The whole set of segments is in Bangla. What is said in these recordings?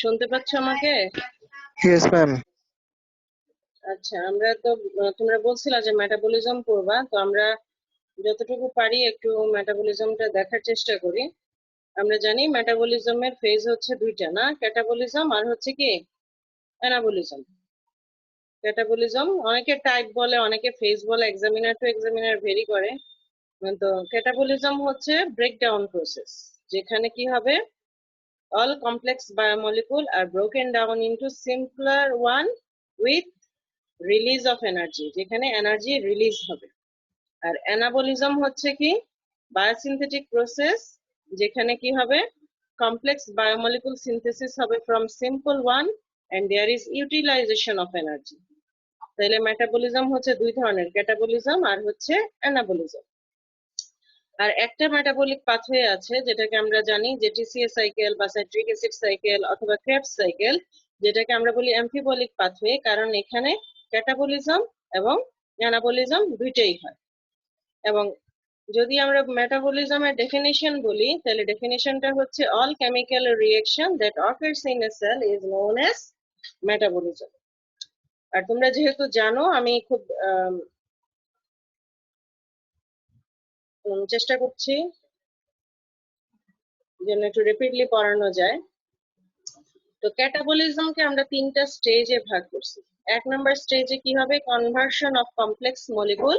শুনতে পাচ্ছ আমাকে? Yes ma'am. আচ্ছা, আমরা তো তোমরা বলছিলা যে মেটাবলিজম পড়বা, তো আমরা যতটুকু পারি একটু মেটাবলিজমটা দেখার চেষ্টা করি। আমরা জানি মেটাবলিজমের ফেজ হচ্ছে দুইটা, না? ক্যাটাবলিজম আর হচ্ছে কি অ্যানাবলিজম। ক্যাটাবলিজম অনেকে টাইপ বলে, অনেকে ফেজ বলে, এক্সামিনার টু এক্সামিনার ভেরি করে। তো ক্যাটাবলিজম হচ্ছে ব্রেকডাউন প্রসেস, যেখানে কি হবে, all complex biomolecule are broken down into simpler one with release of energy, যেখানে এনার্জি রিলিজ হবে। আর অ্যানাবলিজম হচ্ছে কি বায়োসিনথেটিক প্রসেস, যেখানে কি হবে, কমপ্লেক্স বায়োমলিকুল সিনথেসিস হবে from simple one and there is utilization of energy. তাহলে মেটাবলিজম হচ্ছে দুই ধরনের, ক্যাটাবলিজম আর হচ্ছে অ্যানাবলিজম। আর একটা মেটাবলিক পাথওয়ে আছে যেটাকে আমরা জানি যে টিসিএ সাইকেল বা সাইট্রিক অ্যাসিড সাইকেল অথবা ক্রেবস সাইকেল, যেটাকে আমরা বলি অ্যাম্ফিবলিক পাথওয়ে, কারণ এখানে ক্যাটাবলিজম এবং অ্যানাবলিজম দুইটাই হয়। এবং যদি আমরা মেটাবলিজমের ডেফিনিশন বলি, তাহলে ডেফিনিশনটা হচ্ছে all chemical reaction that occurs in a cell is known as metabolism. আর তোমরা যেহেতু জানো, আমি খুব চেষ্টা করছি যেন একটু রিপিটলি পড়ানো যায়। তো ক্যাটাবলিজমকে আমরা তিনটা স্টেজে ভাগ করছি। এক নম্বর স্টেজে কি হবে, conversion of complex molecule,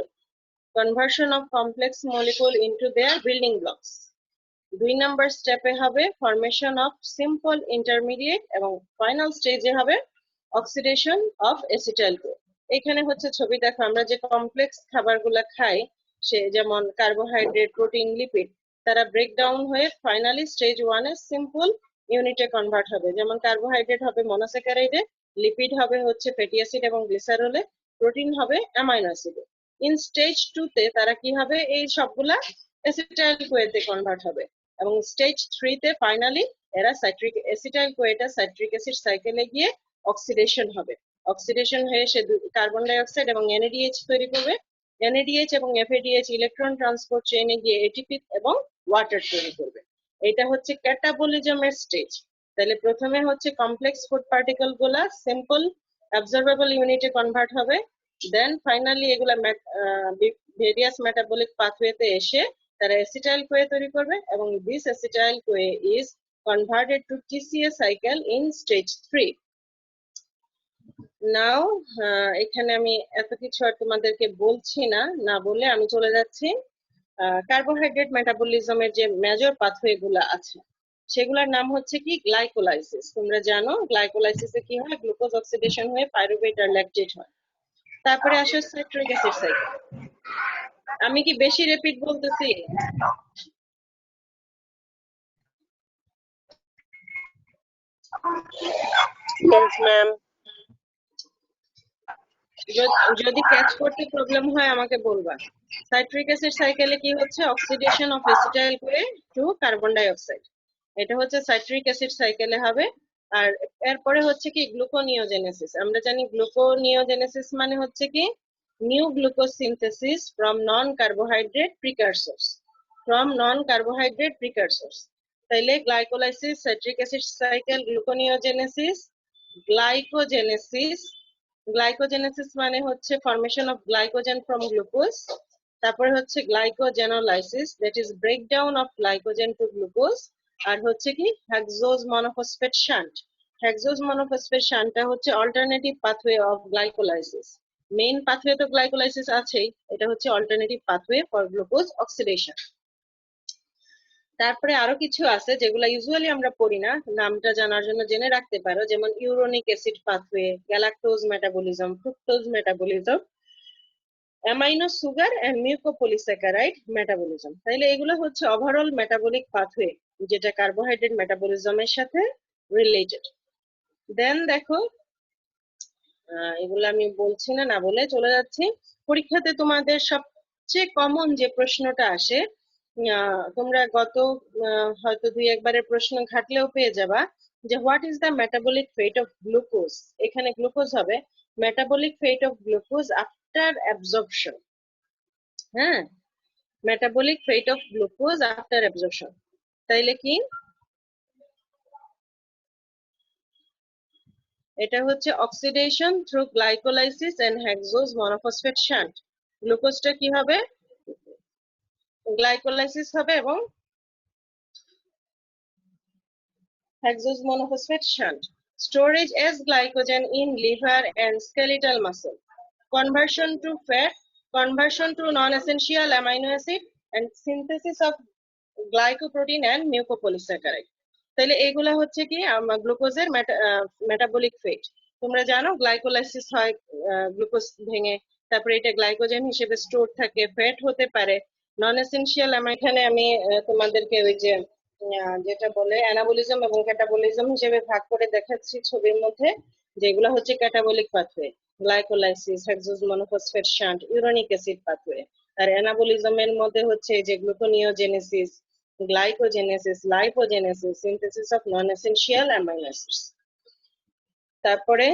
conversion of complex molecule into their building blocks. দুই নম্বর স্টেপে হবে ফরমেশন অফ সিম্পল ইন্টারমিডিয়েট, এবং ফাইনাল স্টেজে হবে অক্সিডেশন অফ এসিটাইল কোয়ে। এখানে হচ্ছে ছবি দেখো, আমরা যে কমপ্লেক্স খাবারগুলো খাই, সে যেমন কার্বোহাইড্রেট, প্রোটিন, লিপিড, তারা ব্রেকডাউন হয়ে ফাইনালি স্টেজ ওয়ানে সিম্পল ইউনিটে কনভার্ট হবে। যেমন কার্বোহাইড্রেট হবে মনোস্যাকারাইডে, লিপিড হবে হচ্ছে ফ্যাটি অ্যাসিড এবং গ্লিসারলে, প্রোটিন হবে অ্যামাইনো অ্যাসিডে। ইন স্টেজ টু তে তারা কি হবে, এই সবগুলা এসিটাইল কোয়েতে কনভার্ট হবে। এবং স্টেজ 3 তে ফাইনালি এরা citric acetyl Quetta citric acid সাইকেলে গিয়ে অক্সিডেশন হবে। অক্সিডেশন হয়ে সে কার্বন ডাই অক্সাইড এবং এনএডিএইচ তৈরি করবে। এনএডিএইচ এবং এফএডিএইচ ইলেকট্রন ট্রান্সপোর্ট চেইনে গিয়ে এটিপি এবং ওয়াটার তৈরি করবে। এটা হচ্ছে ক্যাটাবলিজমের স্টেজ। তাহলে প্রথমে হচ্ছে কমপ্লেক্স ফুড পার্টিকেল গুলা সিম্পল অ্যাবজর্বেবল ইউনিটে কনভার্ট হবে, দেন ফাইনালি এগুলা ভেরিয়াস মেটাবলিক পাথওয়েতে এসে তারা অ্যাসিটাইল কোয়ে তৈরি করবে, এবং this acetyl CoA is converted two TCA cycle in stage 3। নাও এখানে আমি এত কিছু আর তোমাদেরকে বলছি না, না বলে আমি চলে যাচ্ছি কার্বোহাইড্রেট মেটাবলিজমের যে মেজর পাথওয়ে গুলা আছে, সেগুলোর নাম হচ্ছে কি গ্লাইকোলাইসিস। তোমরা জানো গ্লাইকোলাইসিসে কি হয়, গ্লুকোজ অক্সিডেশন হয়ে পাইরুভেট আর ল্যাকটেট হয়। তারপরে আসে সাইট্রিক অ্যাসিড সাইকেল। আমি কি বেশি রিপিট বলতেছি? Yes ma'am. যদি ক্যাচ করতে প্রবলেম হয় আমাকে বলবা। সাইট্রিক অ্যাসিড সাইকেলে কি হচ্ছে, oxidation of acetyl CoA to carbon dioxide, এটা হচ্ছে সাইট্রিক অ্যাসিড সাইকেলে হবে। আর এরপরে হচ্ছে কি গ্লুকোনিওজেনেসিস। আমরা জানি গ্লুকোনিওজেনেসিস মানে হচ্ছে কি new glucose synthesis from non carbohydrate precursors, from non carbohydrate precursors. তাইলে glycolysis, citric acid cycle, gluconeogenesis, glycogenesis. Glycogenesis মানে হচ্ছে formation of glycogen from glucose. তারপরে হচ্ছে glycogenolysis, that is breakdown of glycogen to glucose. আর হচ্ছে কি hexose monophosphate shunt. Hexose monophosphate শান্টটা হচ্ছে alternative pathway of glycolysis. Main pathway তো গ্লাইকোলাইসিস আছেই, এটা হচ্ছে alternative pathway for glucose oxidation. তারপরে আরো কিছু আছে যেগুলা ইউজুয়ালি আমরা পড়ি না, নামটা জানার জন্য জেনে রাখতে পারো, যেমন uronic acid pathway, galactose metabolism, fructose metabolism, amino sugar and mucopolysaccharide metabolism. তাইলে এগুলো হচ্ছে ওভারঅল মেটাবলিক পাথওয়ে, যেটা কার্বোহাইড্রেট মেটাবলিজমের সাথে রিলেটেড। দেন দেখো, এগুলো আমি বলছি না, না বলে চলে যাচ্ছি। পরীক্ষাতে তোমাদের সবচেয়ে কমন যে প্রশ্নটা আসে, তোমরা গত হয়তো দুই একবারের প্রশ্ন ঘাটলেও পেয়ে যাবা, যে what is the metabolic fate of glucose. এখানে গ্লুকোজ হবে metabolic fate of glucose after absorption. হ্যাঁ, metabolic fate of glucose after absorption. তাইলে কি এটা হচ্ছে oxidation through glycolysis and hexose monophosphate shunt. গ্লুকোজটা কি হবে? গ্লাইকোলাইসিস হবে এবং hexose monophosphate shunt. Storage as glycogen in liver and skeletal muscle. Conversion to fat, conversion to non-essential amino acid, and synthesis of glycoprotein and mucopolysaccharide. তাহলে এগুলা হচ্ছে কি গ্লুকোজের মেটাবলিক ফেট। তোমরা জানো গ্লাইকোলাইসিস হয় গ্লুকোজ ভেঙে, তারপরে এটা গ্লাইকোজেন হিসেবে স্টোর থাকে, ফ্যাট হতে পারে, নন এসেনশিয়াল। এখানে আমি তোমাদেরকে ওই যে যেটা বলে অ্যানাবলিজম এবং ক্যাটাবলিজম হিসেবে ভাগ করে দেখাচ্ছি ছবির মধ্যে, যেগুলো হচ্ছে catabolic pathway, glycolysis, hexose monophosphate shunt, uronic acid pathway. আর অ্যানাবলিজমের মধ্যে হচ্ছে যে gluconeogenesis, glycogenesis, lipogenesis, synthesis of non essential amino acids. তারপরে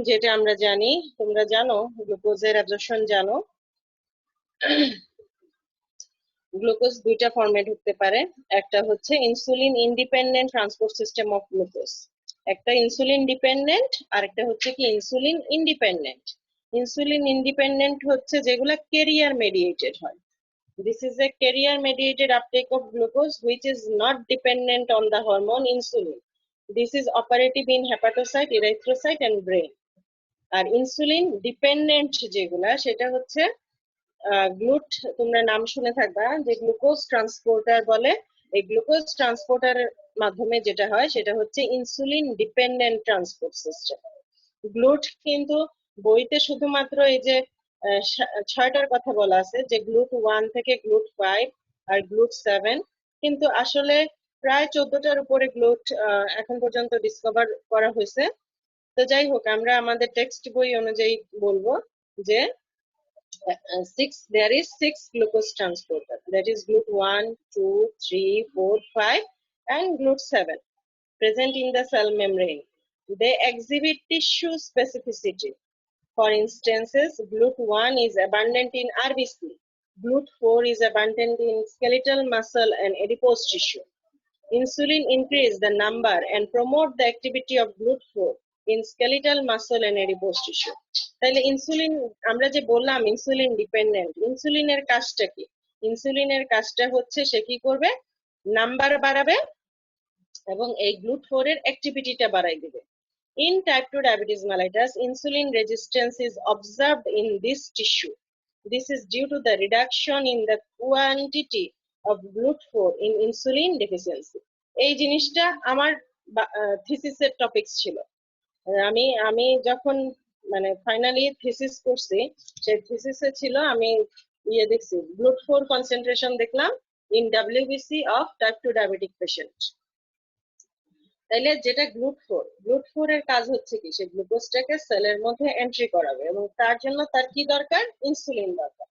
যেটা আমরা জানি, তোমরা জানো গ্লুকোজের অ্যাবজর্পশন জানো, গ্লুকোজ দুইটা ফর্মে ঢুকতে পারে। একটা হচ্ছে insulin independent transport system of glucose, একটা ইনসুলিন ডিপেন্ডেন্ট, আর একটা হচ্ছে কি ইনসুলিন ইন্ডিপেন্ডেন্ট। ইনসুলিন ইন্ডিপেন্ডেন্ট হচ্ছে যেগুলা ক্যারিয়ার মেডিয়েটেড হয়। This is a carrier-mediated uptake of glucose which is not dependent on the hormone insulin. This is operative in hepatocyte, erythrocyte and brain. আর ইনসুলিন ডিপেন্ডেন্ট যেগুলা সেটা হচ্ছে গ্লুট, তোমরা নাম শুনে থাকবা যে গ্লুকোজ ট্রান্সপোর্টার বলে। এই গ্লুকোজ ট্রান্সপোর্টারের মাধ্যমে যেটা হয় সেটা হচ্ছে insulin dependent transport system. Glute কিন্তু বইতে শুধুমাত্র এই যে 6টার কথা বলা আছে, যে গ্লুট 1 থেকে গ্লুট 5 আর গ্লুট 7, কিন্তু আসলে প্রায় 14টার উপরে গ্লুট এখন পর্যন্ত ডিসকভার করা হয়েছে। তো যাই হোক, আমরা আমাদের টেক্সট বই অনুযায়ী বলবো যে there is 6 glucose transporter, that is GLUT 1, 2, 3, 4, 5 and GLUT 7 present in the cell membrane. They exhibit tissue specificity. For instances, GLUT 1 is abundant in RBC, GLUT 4 is abundant in skeletal muscle and adipose tissue. Insulin increase the number and promote the activity of GLUT 4 in skeletal muscle and adipose tissue. তাহলে ইনসুলিন আমরা যে বললাম ইনসুলিন ডিপেন্ডেন্ট, ইনসুলিনের কাজটা কি? ইনসুলিনের কাজটা হচ্ছে সে কি করবে, নাম্বার বাড়াবে এবং এই গ্লুট 4 এর অ্যাক্টিভিটিটা বাড়াই দিবে। In type 2 diabetes mellitus, insulin resistance is observed in this tissue. This is due to the reduction in the quantity of GLUT4 in insulin deficiency. এই জিনিসটা আমার থিসিসের টপিকস ছিল। আমি যখন মানে ফাইনালি থিসিস করছি, সেই থিসিসে ছিল আমি দেখছি GLUT4 কনসেন্ট্রেশন দেখলাম in WBC of type 2 diabetic patient. তাইলে যেটা গ্লুট 4 এর কাজ হচ্ছে কি, সে গ্লুকোজটাকে সেলের মধ্যে এন্ট্রি করাবে এবং তার জন্য তার কি দরকার, ইনসুলিন দরকার।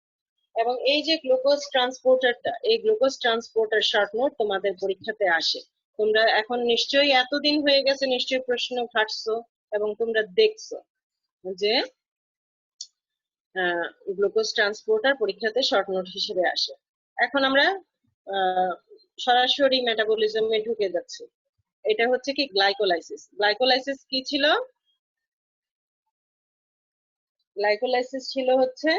এবং এই যে গ্লুকোজ ট্রান্সপোর্টারটা, এই গ্লুকোজ ট্রান্সপোর্টার শর্ট নোট তোমাদের পরীক্ষাতে আসে। তোমরা এখন নিশ্চয়ই এতদিন হয়ে গেছে, নিশ্চয়ই প্রশ্ন ঘাটছো এবং তোমরা দেখছো যে গ্লুকোজ ট্রান্সপোর্টার পরীক্ষাতে শর্ট নোট হিসেবে আসে। এখন আমরা সরাসরি মেটাবলিজমে ঢুকে যাচ্ছি। এটা হচ্ছে কি গ্লাইকোলাইসিস। গ্লাইকোলাইসিস কি ছিল? গ্লাইকোলাইসিস ছিল হচ্ছে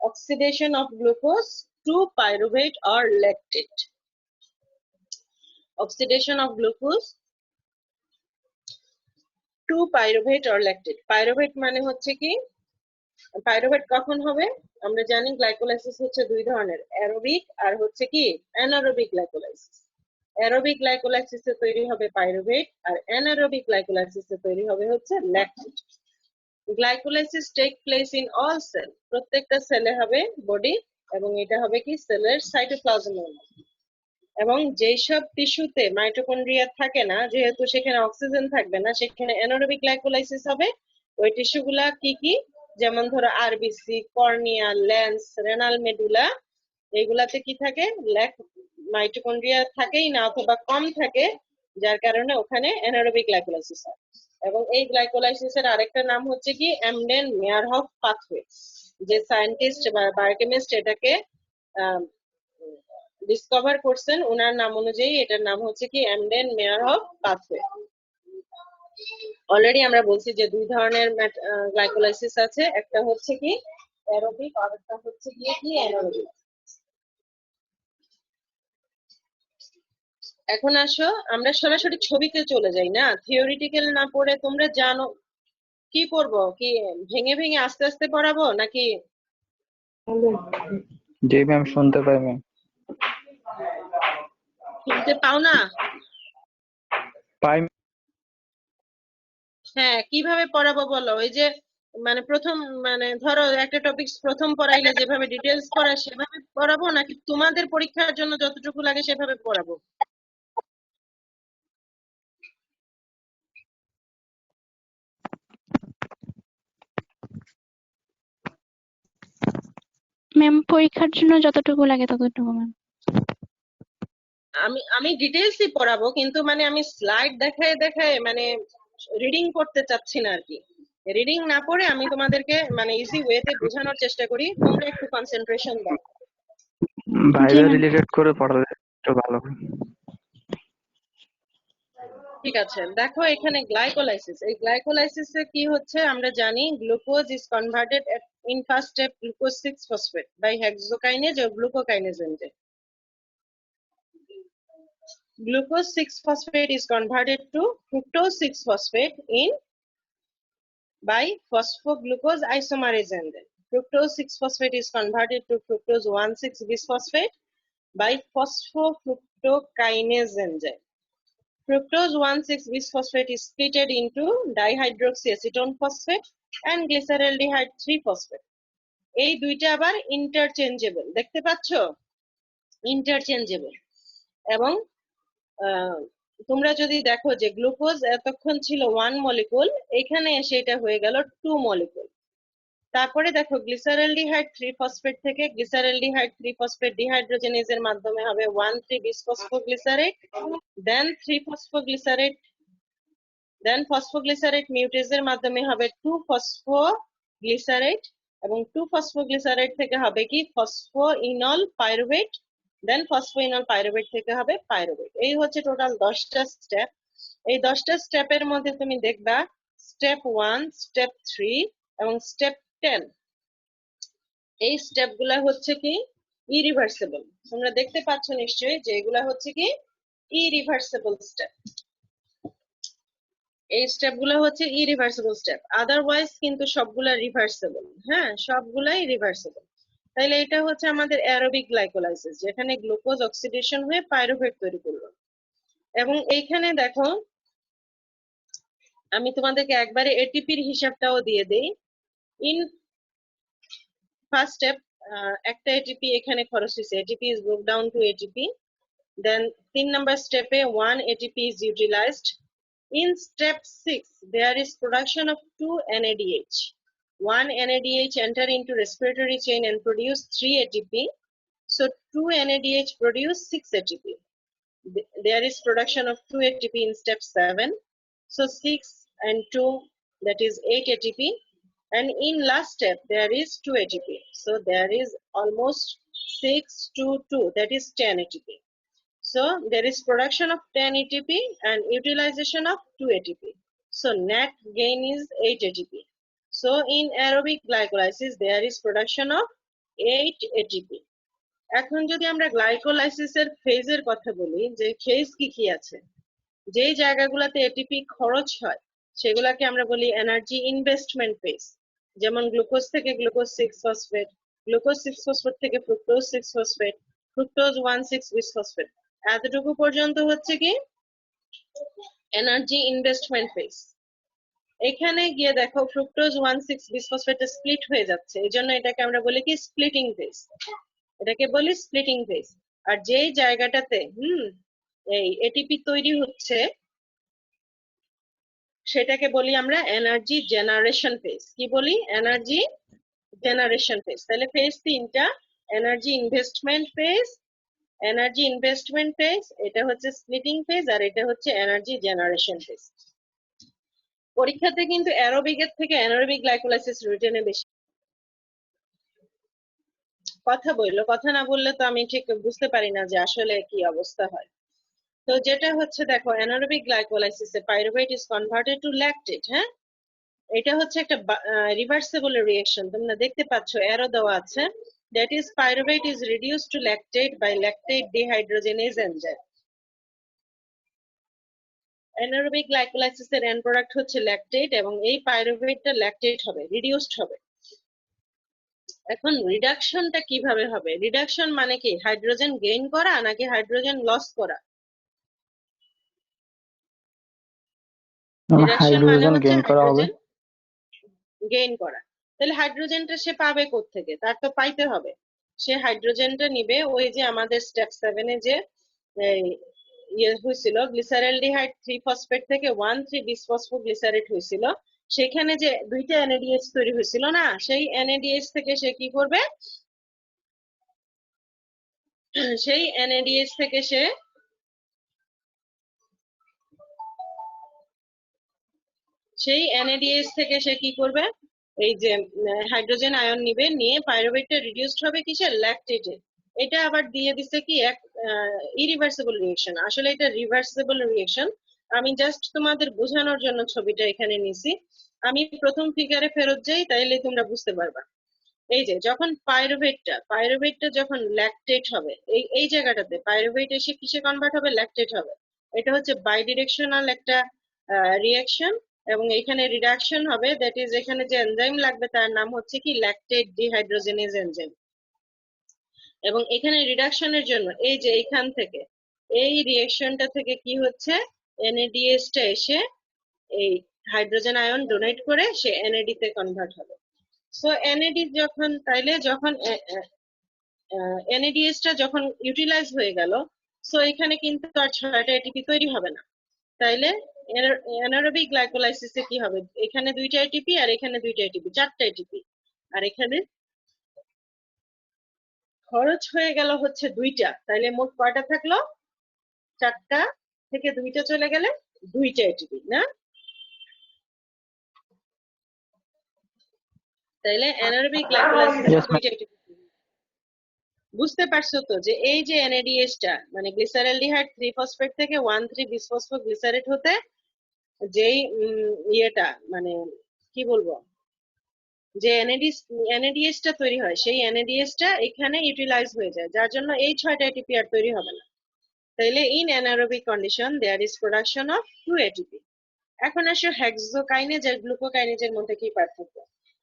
oxidation of glucose to pyruvate or lactate. Oxidation of glucose to pyruvate or lactate. Pyruvate মানে হচ্ছে কি, পাইরুভেট কখন হবে? আমরা জানি গ্লাইকোলাইসিস হচ্ছে দুই ধরনের, অ্যারোবিক আর হচ্ছে কি অ্যানারোবিক গ্লাইকোলাইসিস। অ্যারোবিক গ্লাইকোলাইসিসে তৈরি হবে পাইরুভেট আর অ্যানারোবিক গ্লাইকোলাইসিসে তৈরি হবে হচ্ছে lactate. Glycolysis take place in all cell, প্রত্যেকটা সেলে হবে বডি, এবং এটা হবে কি সেলের সাইটোপ্লাজমের মধ্যে। এবং যেসব টিস্যুতে মাইটোকন্ড্রিয়া থাকে না, যেহেতু সেখানে অক্সিজেন থাকবে না, সেখানে অ্যানারোবিক গ্লাইকোলাইসিস হবে। ওই টিস্যুগুলা কি কি, যেমন ধরো RBC, cornea, lens, renal medulla, এইগুলাতে কি থাকে, মাইটোকন্ড্রিয়া থাকেই না অথবা কম থাকে, যার কারণে ওখানে অ্যানারোবিক গ্লাইকোলাইসিস হয়। এবং এই গ্লাইকোলাইসিসের আরেকটা নাম হচ্ছে কি এমডেন মেয়ারহফ পাথওয়ে। যে সায়েন্টিস্ট বা বায়োকেমিস্ট এটাকে ডিসকভার করছেন, ওনার নাম অনুযায়ী এটার নাম হচ্ছে কি এমডেন মেয়ারহফ পাথওয়ে। অলরেডি আমরা বলছি যে দুই ধরনের গ্লাইকোলাইসিস আছে, একটা হচ্ছে কি অ্যারোবিক আর একটা হচ্ছে গিয়ে কি অ্যানারোবিক। এখন আসো আমরা সরাসরি ছবিতে চলে যাই, না থিওরিটিক্যাল না পড়ে। তোমরা জানো কি করব, কি ভেঙে ভেঙে আস্তে আস্তে পড়াবো নাকি? জি ম্যাম, শুনতে পাই ম্যাম। শুনতে পাও না? পাই। হ্যাঁ, কিভাবে পড়াবো বলো? ওই যে মানে প্রথম মানে ধরো একটা টপিক প্রথম পড়াইলে যেভাবে ডিটেলস পড়ায় সেভাবে পড়াবো নাকি তোমাদের পরীক্ষার জন্য যতটুকু লাগে সেভাবে পড়াবো? ম্যাম পরীক্ষার জন্য যতটুকু লাগে ততটুকু ম্যাম। আমি আমি ডিটেলসই পড়াবো, কিন্তু মানে আমি স্লাইড দেখায় দেখায় মানে রিডিং করতে চাচ্ছি না আর কি। রিডিং না পড়ে আমি তোমাদেরকে মানে ইজি ওয়েতে বোঝানোর চেষ্টা করি, তোমরা একটু কনসেন্ট্রেশন দাও। Viva ma'am. রিলেটেড করে পড়ালে একটু ভালো হয়। ঠিক আছে, দেখো এখানে গ্লাইকোলাইসিস, এই গ্লাইকোলাইসিসে কি হচ্ছে আমরা জানি glucose is converted in first step glucose 6 phosphate by hexokinase or glucokinase enzyme. Glucose 6-phosphate is converted to fructose 6-phosphate in by phosphoglucose isomerase enzyme. Fructose 6-phosphate is converted to fructose 1,6-bisphosphate by phosphofructokinase enzyme. Fructose 1,6-bisphosphate is splitted into dihydroxyacetone phosphate and glyceraldehyde 3-phosphate. এই দুইটা আবার ইন্টারচেঞ্জেবল, দেখতে পাচ্ছ? ইন্টারচেঞ্জেবল। এবং তোমরা যদি দেখো যে গ্লুকোজ এতক্ষণ ছিল 1 মলিকুল, এখানে এসে এটা হয়ে গেল 2 মলিকুল। তারপরে দেখো গ্লিসারেলডিহাইড 3 ফসফেট থেকে গ্লিসারেলডিহাইড 3 ফসফেট ডিহাইড্রোজেনেজের মাধ্যমে হবে 1,3-বিসফসফোগ্লিসারেট, দেন 3-ফসফোগ্লিসারেট, দেন ফসফোগ্লিসারেট মিউটেজের মাধ্যমে হবে 2-ফসফোগ্লিসারেট, এবং 2-ফসফোগ্লিসারেট থেকে হবে কি ফসফোইনল পাইরুভেট, দেন ফসফোইনল পাইরুভেট থেকে হবে পাইরুভেট। এই হচ্ছে টোটাল 10টা স্টেপ। এই 10টা স্টেপের মধ্যে তুমি দেখবা স্টেপ 1, স্টেপ 3 এবং স্টেপ 10, এই স্টেপ গুলা হচ্ছে কি ইরিভার্সিবল। তোমরা দেখতে পাচ্ছ নিশ্চয়ই যে এগুলা হচ্ছে কি ইরিভার্সিবল স্টেপ। এই স্টেপ গুলো হচ্ছে ইরিভার্সিবল স্টেপ, আদারওয়াইজ কিন্তু সবগুলা রিভার্সিবল। হ্যাঁ, সবগুলাই রিভার্সিবল। তাইলে এটা হচ্ছে আমাদের অ্যারোবিক গ্লাইকোলাইসিস, যেখানে গ্লুকোজ অক্সিডেশন হয়ে পাইরুভেট তৈরি করলো। এবং এইখানে দেখো আমি তোমাদেরকে একবারে এটিপির হিসাবটাও দিয়ে দেই। ইন ফার্স্ট স্টেপ একটা এটিপি এখানে খরচ হয়েছে, ATP is broke down to ATP. Then 3 number step 1 ATP is utilized. In step 6 there is production of 2 NADH. 1 NADH enter into respiratory chain and produce 3 ATP. So 2 NADH produce 6 ATP. There is production of 2 ATP in step 7. So 6 and 2, that is 8 ATP. And in last step there is 2 ATP. So there is almost 6 to 2, that is 10 ATP. So there is production of 10 ATP and utilization of 2 ATP. So net gain is 8 ATP. So in aerobic glycolysis there is production of 8 ATP. এখন যদি আমরা গ্লাইকোলাইসিসের ফেজের কথা বলি, যে ফেজ কি কি আছে, যেই জায়গাগুলোতে এটিপি খরচ হয় সেগুলাকে আমরা বলি এনার্জি ইনভেস্টমেন্ট ফেজ। যেমন গ্লুকোজ থেকে গ্লুকোজ 6 ফসফেট, গ্লুকোজ 6 ফসফেট থেকে ফ্রুক্টোজ 6 ফসফেট, ফ্রুক্টোজ 1,6-বিসফসফেট, এতটুকু পর্যন্ত হচ্ছে কি এনার্জি ইনভেস্টমেন্ট ফেজ। এখানে গিয়ে দেখো ফ্রুক্টোজ 1,6-বিসফসফেটে স্প্লিট হয়ে যাচ্ছে, এই জন্য এটাকে আমরা বলি কি স্প্লিটিং ফেজ, এটাকে বলি স্প্লিটিং ফেজ। আর যেই জায়গাটাতে এই এটিপি তৈরি হচ্ছে সেটাকে বলি আমরা এনার্জি জেনারেশন ফেজ। কি বলি? Energy generation phase. তাহলে ফেজ তিনটা, energy investment phase, energy investment phase, এটা হচ্ছে স্প্লিটিং ফেজ, আর এটা হচ্ছে এনার্জি জেনারেশন ফেজ। পরীক্ষাতে কিন্তু অ্যারোবিকের থেকে অ্যানারোবিক গ্লাইকোলাইসিস রিটেনে বেশি। কথা বললো, কথা না বললে তো আমি ঠিক বুঝতে পারি না যে আসলে কি অবস্থা হয়। তো যেটা হচ্ছে দেখো অ্যানারোবিক গ্লাইকোলাইসিসে pyruvate is converted to lactate. হ্যাঁ, এটা হচ্ছে একটা রিভার্সিবল রিঅ্যাকশন, তোমরা দেখতে পাচ্ছ অ্যারো দেওয়া আছে। That is pyruvate is reduced to lactate by lactate dehydrogenase enzyme. Anaerobic গ্লাইকোলাইসিসের এন্ড প্রোডাক্ট হচ্ছে ল্যাকটেট এবং এই পাইরুভেটটা ল্যাকটেট হবে, রিডিউসড হবে। এখন রিডাকশনটা কিভাবে হবে? রিডাকশন মানে কি হাইড্রোজেন গেইন করা নাকি হাইড্রোজেন লস করা? রিডাকশন মানে হাইড্রোজেন হচ্ছে গেইন করা হবে। হাইড্রোজেন গেইন করা। তাহলে হাইড্রোজেনটা সে পাবে কোত্থেকে? তার তো পাইতে হবে। সে হাইড্রোজেনটা নিবে ওই যে আমাদের স্টেপ 7 এ যে ইয়ে হয়েছিল গ্লিসারেলডিহাইড 3 ফসফেট থেকে 1,3 বিসফসফোগ্লিসারেট হয়েছিল, সেখানে যে দুইটা এনএডিএইচ তৈরি হয়েছিল না, সেই এনএডিএইচ থেকে সে কি করবে? সেই এনএডিএইচ থেকে সে কি করবে? এই যে হাইড্রোজেন আয়ন নিবে, নিয়ে পাইরুভেটটা রিডিউসড হবে কিসের? ল্যাকটেটে। এটা আবার দিয়ে দিছে কি এক ইরিভার্সিবল রিঅ্যাকশন। আসলে এটা রিভার্সিবল রিঅ্যাকশন, আমি জাস্ট তোমাদের বোঝানোর জন্য ছবিটা এখানে নিছি। আমি প্রথম ফিগারে ফেরত যাই, তাইলে তোমরা বুঝতে পারবা। এই যে যখন পাইরুভেটটা যখন ল্যাকটেট হবে, এই জায়গাটাতে পাইরুভেট এসে কিসে কনভার্ট হবে? ল্যাকটেট হবে। এটা হচ্ছে বাইডিরেকশনাল একটা রিঅ্যাকশন এবং এখানে রিডাকশন হবে। দ্যাট ইজ এখানে যে এনজাইম লাগবে তার নাম হচ্ছে কি ল্যাকটেট ডিহাইড্রোজেনেজ এনজাইম। এবং এখানে রিডাকশনের জন্য এই যে এইখান থেকে এই রিঅ্যাকশনটা থেকে কি হচ্ছে? এনএডিএস টা এসে এই হাইড্রোজেন আয়ন ডোনেট করে সে এনএডি তে কনভার্ট হবে। সো এনএডি যখন এনএডিএস টা যখন ইউটিলাইজ হয়ে গেল, সো এখানে কিন্তু আর 6টা এটিপি তৈরি হবে না। তাইলে অ্যানারোবিক গ্লাইকোলাইসিসে কি হবে? এখানে 2টা এটিপি আর এখানে 2টা এটিপি, 4টা এটিপি। আর এখানে খরচ হয়ে গেল হচ্ছে 2টা। তাইলে মোট কয়টা থাকলো? 4টা থেকে 2টা চলে গেলে 2টা এটিপি না? তাইলে অ্যানারোবিক গ্লাইকোলাইসিসে Yes, ma'am. 2টা এটিপি। বুঝতে পারছো তো যে এই যে এনএডিএস টা মানে গ্লিসারেলডিহাইড 3 ফসফেট থেকে 1,3 বিসফসফোগ্লিসারেট হতে যেই ইয়েটা মানে কি বলবো, যে এনএডিএস টা তৈরি হয়, সেই এনএডিএস টা এখানে ইউটিলাইজ হয়ে যায়, যার জন্য এই 6টা এটিপি আর তৈরি হবে না। তাইলে in anaerobic condition there is production of 2 ATP. এখন আসো হেক্সোকাইনেজ আর গ্লুকোকাইনেজের মধ্যে কি পার্থক্য?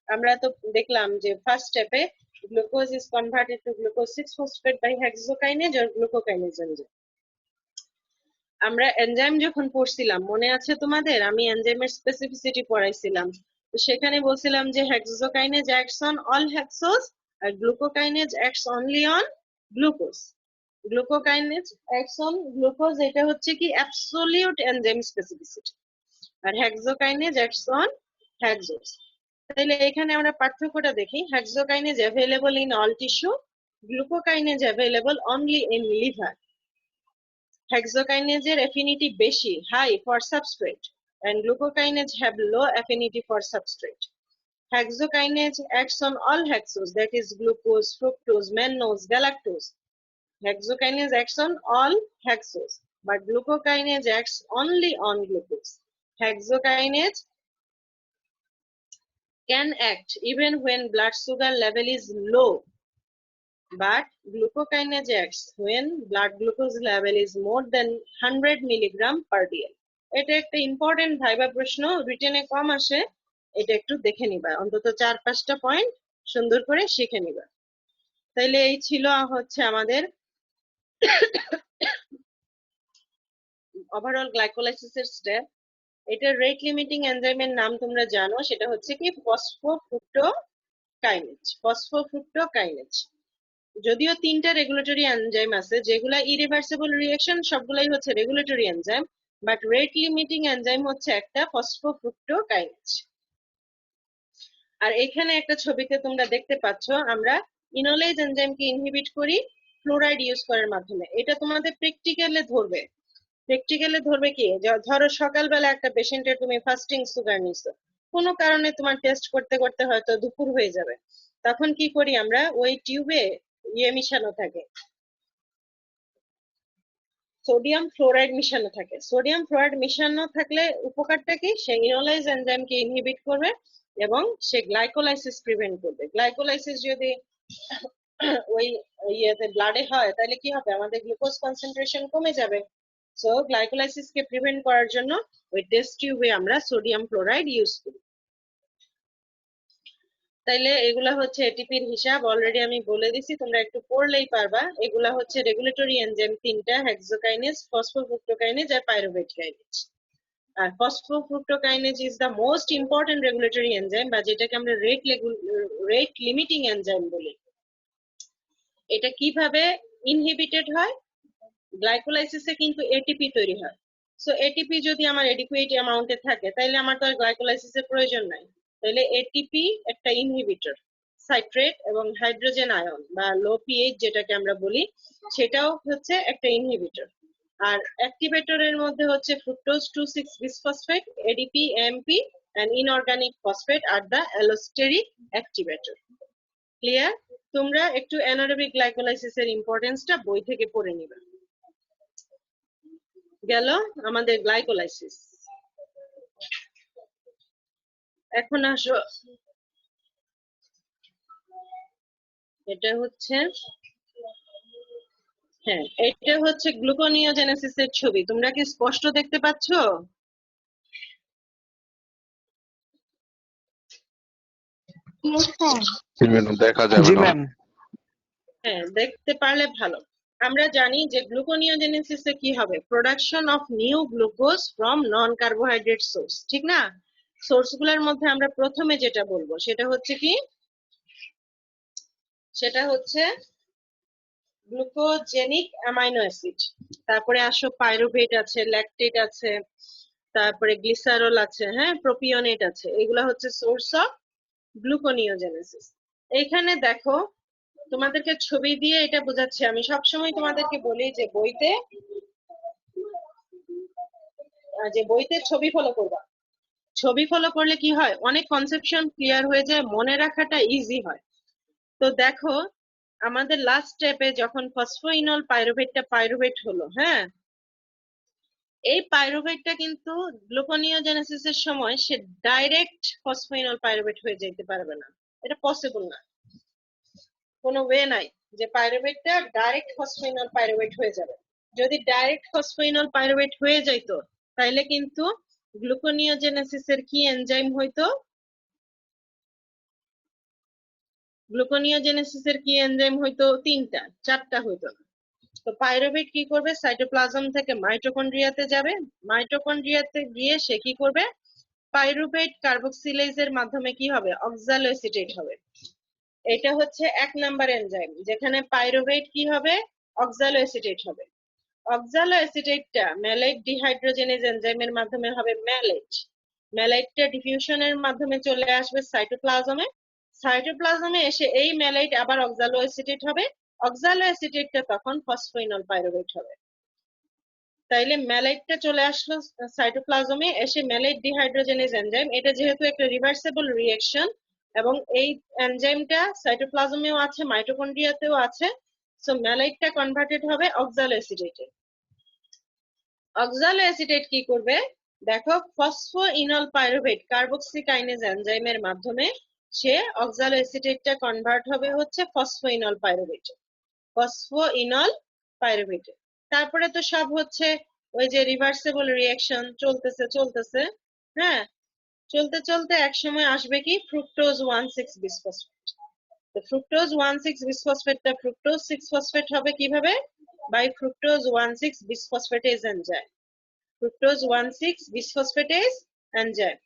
আমরা তো দেখলাম যে ফার্স্ট স্টেপে glucose is converted to glucose 6 phosphate by hexokinase আর গ্লুকোকাইনেজ এনজাইম। আমরা এনজাইম যখন পড়ছিলাম মনে আছে তোমাদের? আমি এনজাইমের স্পেসিফিসিটি পড়াইছিলাম। তো সেখানে বলছিলাম যে hexokinase acts on all hexose আর glucokinase acts only on glucose. Glucokinase acts on glucose, এটা হচ্ছে কি অ্যাবসোলিউট এনজাইম স্পেসিফিসিটি, আর হেক্সোকাইনেজ অ্যাক্টস অন হেক্সোজ। তাহলে এখানে আমরা পার্থক্যটা দেখি। Hexokinase available in all tissue, glucokinase available only in liver. Hexokinase affinity বেশি, high for substrate, and glucokinase have low affinity for substrate. Hexokinase acts on all hexose, that is glucose, fructose, mannose, galactose. Hexokinase acts on all hexose, but glucokinase acts only on glucose. Hexokinase can act even when blood sugar level is low, but glucokinase acts when blood glucose level is more than 100 milligram per dl. এটা একটা ইম্পর্টেন্ট ভাইবা প্রশ্ন, রিটেনে কম আসে, এটা একটু দেখে নিবা, অন্তত 4-5টা পয়েন্ট সুন্দর করে শিখে নিবা। তাইলে এই ছিল হচ্ছে আমাদের ওভারঅল গ্লাইকোলাইসিসের স্টেপ। এটা রেট লিমিটিং এনজাইমের নাম তোমরা জানো, সেটা হচ্ছে কি ফসফোফ্রুক্টোকাইনেজ। যদিও 3টা রেগুলেটরি এনজাইম আছে, যেগুলা ইরিভার্সিবল রিঅ্যাকশন সবগুলাই হচ্ছে regulatory enzyme, but rate limiting enzyme হচ্ছে একটা ফসফোফ্রুক্টোকাইনেজ। আর এখানে একটা ছবিতে তোমরা দেখতে পাচ্ছ আমরা ইনোলেজ এনজাইমকে ইনহিবিট করি ফ্লোরাইড ইউজ করার মাধ্যমে। এটা তোমাদের প্র্যাকটিক্যালে ধরবে। প্র্যাকটিক্যালে ধরবে কি, ধরো সকালবেলা একটা পেশেন্টের তুমি ফাস্টিং সুগার নিছো, কোনো কারণে তোমার টেস্ট করতে করতে হয়তো দুপুর হয়ে যাবে, তখন কি করি আমরা? ওই টিউবে ইয়ে মিশানো থাকে, সোডিয়াম ফ্লোরাইড মিশানো থাকে। সোডিয়াম ফ্লোরাইড মিশানো থাকলে উপকারটা কি? সে ইনোলাইজ এনজাইমকে ইনহিবিট করবে এবং সে গ্লাইকোলাইসিস প্রিভেন্ট করবে। গ্লাইকোলাইসিস যদি ওই ইয়েতে ব্লাডে হয় তাহলে কি হবে? আমাদের গ্লুকোজ কনসেন্ট্রেশন কমে যাবে। সো গ্লাইকোলাইসিস কে প্রিভেন্ট করার জন্য ওই টেস্ট টিউবে আমরা সোডিয়াম ফ্লোরাইড ইউজ করি। তাইলে এগুলা হচ্ছে এটিপির হিসাব, অলরেডি আমি বলে দিছি, তোমরা একটু পড়লেই পারবা। এগুলা হচ্ছে রেগুলেটরি এনজাইম তিনটা, হেক্সোকাইনেজ, ফসফোফ্রুক্টোকাইনেজ আর পাইরুভেট কাইনেজ। আর phosphofructokinase is the most important regulatory enzyme, বা যেটাকে আমরা রেট লিমিটিং এনজাইম বলি। এটা কিভাবে ইনহিবিটেড হয়? গ্লাইকোলাইসিসে কিন্তু এটিপি তৈরি হয়। সো এটিপি যদি আমার এডিকুয়েট অ্যামাউন্টে থাকে তাহলে আমার তো আর গ্লাইকোলাইসিসের প্রয়োজন নাই। তাহলে এটিপি একটা ইনহিবিটর, সাইট্রেট এবং হাইড্রোজেন আয়ন বা লো পিএইচ যেটাকে আমরা বলি, সেটাও হচ্ছে একটা ইনহিবিটর। আর অ্যাক্টিভেটরের মধ্যে হচ্ছে fructose 2,6 bisphosphate, ADP, AMP and inorganic phosphate আর দ্য অ্যালোস্টেরিক অ্যাক্টিভেটর। ক্লিয়ার? তোমরা একটু অ্যানারোবিক গ্লাইকোলাইসিসের ইম্পর্টেন্সটা বই থেকে পড়ে নিবা। গেল আমাদের গ্লাইকোলাইসিস। এখন আসো, এটা হচ্ছে, হ্যাঁ এটা হচ্ছে গ্লুকোনিওজেনেসিসের ছবি। তোমরা কি স্পষ্ট দেখতে পাচ্ছো? Yes sir. দেখা যাবে জি না। ম্যাম। হ্যাঁ, দেখতে পারলে ভালো। আমরা জানি যে গ্লুকোনিওজেনেসিসে কি হবে? Production of new glucose from non carbohydrate source, ঠিক না? সোর্স গুলোর মধ্যে আমরা প্রথমে যেটা বলবো সেটা হচ্ছে কি? সেটা হচ্ছে গ্লুকোজেনিক অ্যামাইনো অ্যাসিড। তারপরে আসো পাইরুভেট আছে, ল্যাকটেট আছে, তারপরে গ্লিসারল আছে, হ্যাঁ প্রোপিওনেট আছে। এগুলা হচ্ছে সোর্স অফ গ্লুকোনিওজেনেসিস। এইখানে দেখো, তোমাদেরকে ছবি দিয়ে এটা বোঝাচ্ছি। আমি সবসময় তোমাদেরকে বলি যে বইতে ছবি ফলো করবা। ছবি ফলো করলে কি হয়? অনেক কনসেপশন ক্লিয়ার হয়ে যায়, মনে রাখাটা ইজি হয়। তো দেখো, আমাদের লাস্ট স্টেপে যখন ফসফোইনল পাইরুভেটটা পাইরুভেট হলো, হ্যাঁ, এই পাইরুভেটটা কিন্তু গ্লুকোনিওজেনেসিসের সময় সে ডাইরেক্ট ফসফোইনল পাইরুভেট হয়ে যেতে পারবে না। এটা পসিবল না, কোনো ওয়ে নাই যে পাইরুভেটটা ডাইরেক্ট ফসফোইনল পাইরুভেট হয়ে যাবে। যদি ডাইরেক্ট ফসফোইনল পাইরুভেট হয়ে যাইতো তাহলে কিন্তু গ্লুকোনিওজেনেসিসের কি এনজাইম হইতো? গ্লুকোনিওজেনেসিসের কি এনজাইম হইতো? তিনটা, চারটা হইতো না। তো পাইরুভেট কি করবে? সাইটোপ্লাজম থেকে মাইটোকন্ড্রিয়াতে যাবে। মাইটোকন্ড্রিয়াতে গিয়ে সে কি করবে? পাইরুভেট কার্বক্সিলেজের মাধ্যমে কি হবে? অক্সালোএসিটেট হবে। এটা হচ্ছে 1 নাম্বার এনজাইম, যেখানে পাইরুভেট কি হবে? অক্সালোএসিটেট হবে। অক্সালোএসিটেটটা ম্যালেট ডিহাইড্রোজেনেজ এনজাইমের মাধ্যমে হবে ম্যালেট। ম্যালেটটা ডিফিউশনের মাধ্যমে চলে আসবে সাইটোপ্লাজমে। সাইটোপ্লাজমে এসে এই ম্যালেট আবার অক্সালোএসিটেট হবে। অক্সালোএসিটেটটা তখন ফসফোইনল পাইরুভেট হবে। তাইলে ম্যালেটটা চলে আসলো সাইটোপ্লাজমে, এসে ম্যালেট ডিহাইড্রোজেনেজ এনজাইম, এটা যেহেতু একটা রিভার্সিবল রিঅ্যাকশন এবং এই এনজাইমটা সাইটোপ্লাজমেও আছে, মাইটোকন্ড্রিয়াতেও আছে, সো ম্যালেটটা কনভার্টেড হবে অক্সালোএসিটেটে। অক্সালোএসিটেট কি করবে? দেখো, ফসফোইনল পাইরুভেট কার্বক্সিকাইনেজ এনজাইমের মাধ্যমে সে অক্সালোএসিটেটটা কনভার্ট হবে হচ্ছে ফসফোইনল পাইরুভেটে। ফসফোইনল পাইরুভেটে তারপরে তো সব হচ্ছে ওই যে রিভার্সিবল রিঅ্যাকশন চলতেছে, হ্যাঁ, চলতে চলতে এক সময় আসবে কি? Fructose 1,6 bisphosphate. তো ফ্রুক্টোজ 1,6 বিসফসফেটটা ফ্রুক্টোজ 6 ফসফেট হবে কিভাবে? By fructose 1,6 bisphosphatase enzyme. Fructose 1,6 bisphosphatase enzyme.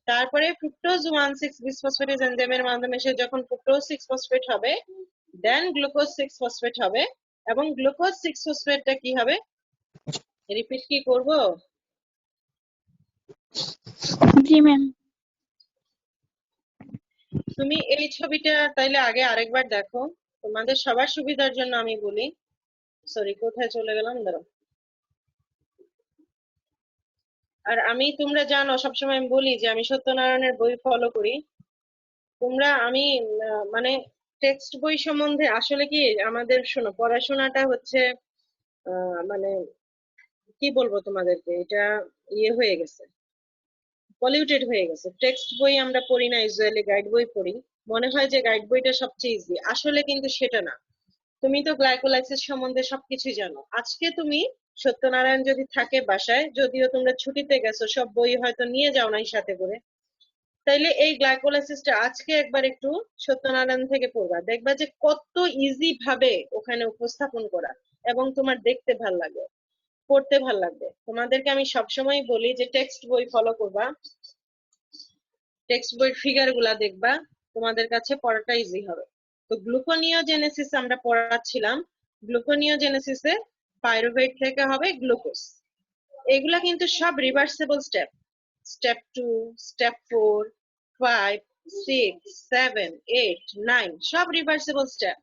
তারপরে ফ্রুক্টোজ 1,6 বিসফসফেটেজ এনজাইমের মাধ্যমে সে যখন ফ্রুক্টোজ 6 ফসফেট হবে, দেন গ্লুকোজ 6 ফসফেট হবে, এবং গ্লুকোজ 6 ফসফেটটা কি হবে? রিপিট কি করব? জি ম্যাম। তুমি এই ছবিটা তাইলে আগে আরেকবার দেখো, তোমাদের সবার সুবিধার জন্য আমি বলি। সরি, কোথায় চলে গেলাম, দাঁড়াও। আর তোমরা জানো সবসময় আমি বলি যে আমি সত্যনারায়ণের বই ফলো করি। আমি মানে টেক্সট বই সম্বন্ধে আসলে কি আমাদের, শোনো, পড়াশোনাটা হচ্ছে মানে কি বলবো তোমাদেরকে, এটা ইয়ে হয়ে গেছে, পলিউটেড হয়ে গেছে। টেক্সট বই আমরা পড়ি না, ইউজুয়ালি গাইড বই পড়ি, মনে হয় যে গাইড বইটা সবচেয়ে ইজি, আসলে কিন্তু সেটা না। তুমি তো গ্লাইকোলাইসিস সম্বন্ধে সবকিছুই জানো। আজকে তুমি সত্যনারায়ণ যদি থাকে বাসায়, যদিও তোমরা ছুটিতে গেছো, সব বই হয়তো নিয়ে যাও নাই সাথে করে, তাইলে এই গ্লাইকোলাইসিসটা আজকে একবার একটু সত্যনারায়ণ থেকে পড়বা, দেখবা যে কত ইজি ভাবে ওখানে উপস্থাপন করা, এবং তোমার দেখতে ভাল লাগে, পড়তে ভাল লাগবে। তোমাদেরকে আমি সবসময় বলি যে টেক্সট বই ফলো করবা, টেক্সট বইয়ের ফিগার গুলা দেখবা, তোমাদের কাছে পড়াটা ইজি হবে। তো গ্লুকোনিওজেনেসিস আমরা পড়াচ্ছিলাম, গ্লুকোনিওজেনেসিসে পাইরুভেট থেকে হবে গ্লুকোজ। এগুলা কিন্তু সব রিভার্সিবল স্টেপ, স্টেপ 2, স্টেপ 4, 5, 6, 7, 8, 9 সব রিভার্সিবল স্টেপ।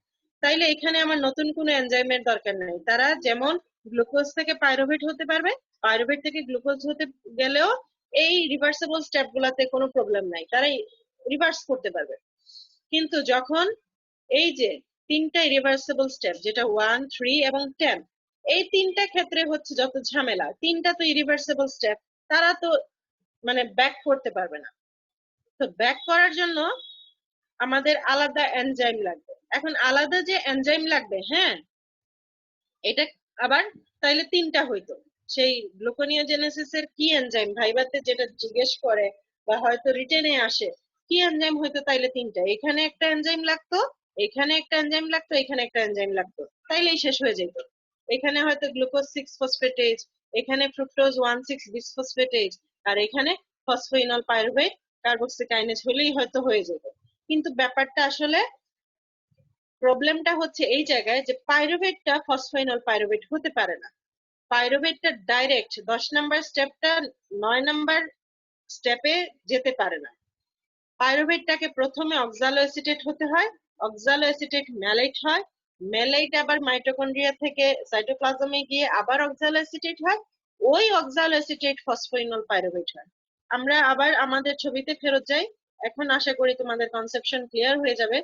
তাইলে এখানে আমার নতুন কোনো এনজাইমের দরকার নাই, তারা যেমন গ্লুকোজ থেকে পাইরুভেট হতে পারবে, পাইরুভেট থেকে গ্লুকোজ হতে গেলেও এই রিভার্সিবল স্টেপ গুলাতে কোনো প্রবলেম নাই, তারাই রিভার্স করতে পারবে। কিন্তু যখন এই যে তিনটাই রিভার্সিবল স্টেপ, যেটা 1, 3 এবং 10, এই তিনটা ক্ষেত্রে হচ্ছে যত ঝামেলা, তিনটা তো ইরিভার্সিবল স্টেপ, তারা তো মানে ব্যাক করতে পারবে না। তো ব্যাক করার জন্য আমাদের আলাদা এনজাইম লাগবে। এখন আলাদা যে এনজাইম লাগবে, হ্যাঁ, এটা আবার তাইলে তিনটা হইতো। সেই গ্লুকোনিওজেনেসিসের কি এনজাইম ভাইবাতে যেটা জিজ্ঞেস করে বা হয়তো রিটেনে আসে, কি এনজাইম হইতো, তাইলে তিনটা, এখানে একটা এনজাইম লাগতো, এখানে একটা এনজাইম লাগতো, এখানে একটা এনজাইম লাগতো, তাইলেই শেষ হয়ে যেত। এখানে হয়তো গ্লুকোজ 6 ফসফেটেজ, এখানে ফ্রুক্টোজ 1,6 বিসফসফেটেজ, আর এখানে ফসফোইনল পাইরুভেট কার্বক্সিকাইনেজ হলেই হয়তো হয়ে যেত। কিন্তু ব্যাপারটা আসলে প্রবলেমটা হচ্ছে এই জায়গায় যে পাইরুভেটটা ফসফোইনল পাইরুভেট হতে পারে না। পাইরুভেটটা ডাইরেক্ট 10 নাম্বার স্টেপটা 9 নাম্বার স্টেপে যেতে পারে না। পাইরুভেটটাকে প্রথমে অক্সালো অ্যাসিটেট হতে হয়, অক্সালো অ্যাসিটেট ম্যালেট হয়, ম্যালেট আবার মাইটোকন্ড্রিয়া থেকে সাইটোপ্লাজমে গিয়ে আবার অক্সালো অ্যাসিটেট হয়, ওই অক্সালো অ্যাসিটেট ফসফোইনল পাইরুভেট হয়। আমরা আবার আমাদের ছবিতে ফেরত যাই, এখন আশা করি তোমাদের কনসেপশন ক্লিয়ার হয়ে যাবে।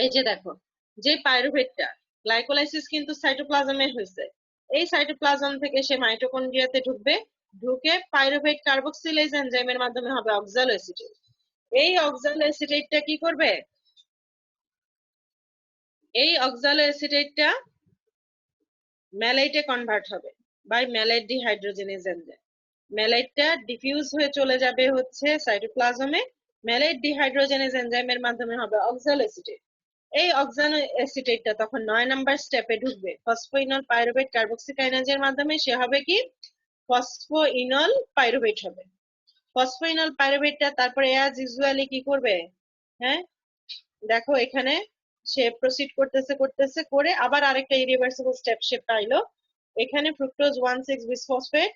এই যে দেখো, যে পাইরুভেটটা গ্লাইকোলাইসিস কিন্তু সাইটোপ্লাজমে হয়েছে, এই সাইটোপ্লাজম থেকে সে মাইটোকন্ড্রিয়াতে ঢুকবে, ঢুকে পাইরুভেট কার্বক্সিলেজ এনজাইমের মাধ্যমে হবে অক্সালো অ্যাসিটেট। এই অক্সালো অ্যাসিটেটটা কি করবে, এই অক্সালো অ্যাসিটেটটা ম্যালেটে কনভার্ট হবে বাই ম্যালেট ডিহাইড্রোজেনেজ এনজাইম। ম্যালেটটা ডিফিউজ হয়ে চলে যাবে হচ্ছে সাইটোপ্লাজমে, ম্যালেট ডিহাইড্রোজেনেজ এনজাইমের মাধ্যমে হবে অক্সালো অ্যাসিটেট। এই অক্সালো অ্যাসিটেটটা তখন 9 নাম্বার স্টেপে ঢুকবে, ফসফোইনল পাইরুভেট কার্বক্সিকাইনেজের মাধ্যমে সে হবে কি ফসফোইনল পাইরুভেট হবে। ফসফোইনল পাইরুভেটটা তারপরে অ্যাজ ইউজুয়ালি কি করবে, হ্যাঁ দেখো এখানে সে প্রসিড করতেছে করতেছে করে আবার আরেকটা ইরিভার্সিবল স্টেপ সে পাইলো, এখানে ফ্রুক্টোজ 1,6 বিসফসফেট,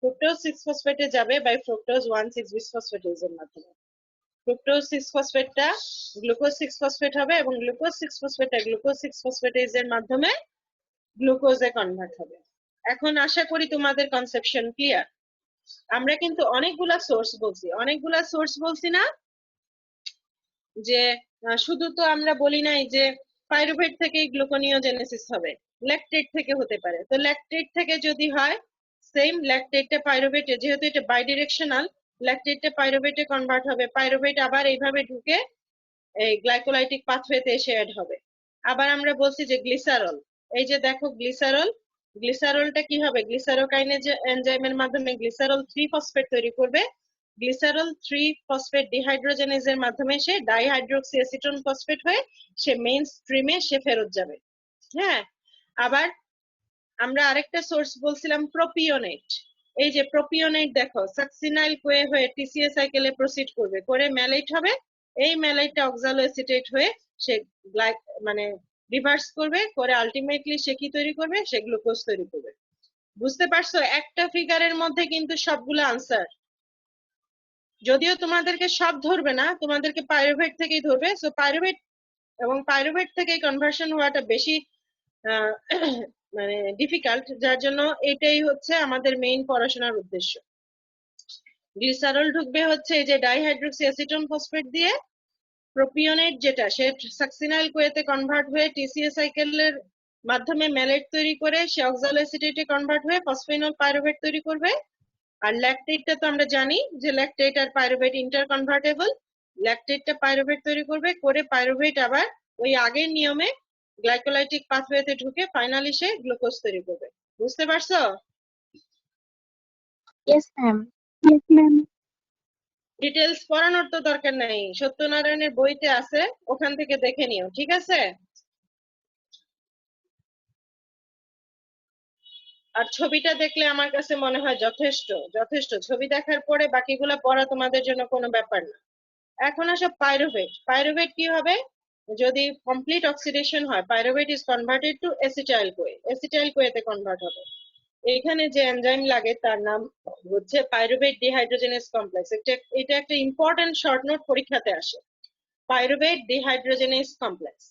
ফ্রুক্টোজ 6 ফসফেটে যাবে বাই ফ্রুক্টোজ 1,6 বিসফসফেটেজের মাধ্যমে। ফ্রুক্টোজ 6 ফসফেটটা গ্লুকোজ 6 ফসফেট হবে এবং গ্লুকোজ 6 ফসফেটটা গ্লুকোজ 6 ফসফেটেজের মাধ্যমে গ্লুকোজে কনভার্ট হবে। এখন আশা করি তোমাদের কনসেপশন ক্লিয়ার। আমরা কিন্তু অনেকগুলা সোর্স বলছি না, যে শুধু তো আমরা বলি নাই যে পাইরুভেট থেকে গ্লুকোনিওজেনেসিস হবে, ল্যাকটেট থেকে হতে পারে। তো ল্যাকটেট থেকে যদি হয়, সেম ল্যাকটেটটা পাইরুভেটে, যেহেতু এটা বাইডিরেকশনাল, ল্যাকটেটটা পাইরুভেটে কনভার্ট হবে, পাইরুভেট আবার এইভাবে ঢুকে এই গ্লাইকোলাইটিক পাথওয়েতে এসে অ্যাড হবে। আবার আমরা বলছি যে গ্লিসারল, এই যে দেখো গ্লিসারল, গ্লিসারলটা কি হবে, গ্লিসারোকাইনেজ এনজাইমের মাধ্যমে গ্লিসারল 3 ফসফেট তৈরি করবে, গ্লিসারল 3 ফসফেট ডিহাইড্রোজেনেজের মাধ্যমে সে ডাইহাইড্রোক্সি অ্যাসিটোন ফসফেট হয়ে সে মেইন স্ট্রিমে সে ফেরত যাবে। হ্যাঁ, আবার আমরা আরেকটা সোর্স বলছিলাম প্রোপিওনেট, এই যে প্রোপিওনেট দেখো সাকসিনাইল কোয়ে হয়ে টিসিএ সাইকেলে প্রসিড করবে, করে ম্যালেট হবে, এই ম্যালেটটা অক্সালো অ্যাসিটেট হয়ে সে মানে রিভার্স করবে, করে আলটিমেটলি সে কি তৈরি করবে, সে গ্লুকোজ তৈরি করবে। বুঝতে পারছো, একটা ফিগারের মধ্যে কিন্তু সবগুলো আনসার, যদিও তোমাদেরকে সব ধরবে না, তোমাদেরকে পাইরুভেট থেকেই ধরবে। সো পাইরুভেট এবং পাইরুভেট থেকে কনভার্সন হওয়াটা বেশি মানে ডিফিকাল্ট, যার জন্য এটাই হচ্ছে আমাদের মেইন পড়াশোনার উদ্দেশ্য। গ্লিসারল ঢুকবে হচ্ছে এই যে ডাইহাইড্রোক্সি অ্যাসিটোন ফসফেট দিয়ে, প্রোপিওনেট যেটা সে সাকসিনাইল কোয়েতে কনভার্ট হয়ে টিসিএ সাইকেলের মাধ্যমে ম্যালেট তৈরি করে সে অক্সালোএসিটেটে কনভার্ট হয়ে ফসফেনল পাইরুভেট তৈরি করবে। আর ল্যাকটেটটা তো আমরা জানি যে ল্যাকটেট আর পাইরুভেট ইন্টার কনভার্টেবল। ল্যাকটেটটা পাইরুভেট তৈরি করবে, করে পাইরুভেট আবার ওই আগের নিয়মে গ্লাইকোলাইটিক পাথওয়েতে ঢুকে ফাইনালি সে গ্লুকোজ তৈরি করবে। বুঝতে পারছো? Yes ma'am. Yes ma'am. Details পড়ানোর তো দরকার নাই, সত্যনারায়ণের বইতে আছে, ওখান থেকে দেখে নিও, ঠিক আছে? আর ছবিটা দেখলে আমার কাছে মনে হয় যথেষ্ট যথেষ্ট। ছবি দেখার পরে বাকিগুলো পড়া তোমাদের জন্য কোনো ব্যাপার না। এখন আসো পাইরুভেট। পাইরুভেট কি হবে? যদি কমপ্লিট অক্সিডেশন হয়, pyruvate is converted to acetyl CoA, acetyl কোয়েতে কনভার্ট হবে। এইখানে যে এনজাইম লাগে তার নাম হচ্ছে পাইরুভেট ডিহাইড্রোজেনেস কমপ্লেক্স। এটা একটা ইম্পর্টেন্ট শর্ট নোট পরীক্ষাতে আসে, পাইরুভেট ডিহাইড্রোজেনেস কমপ্লেক্স।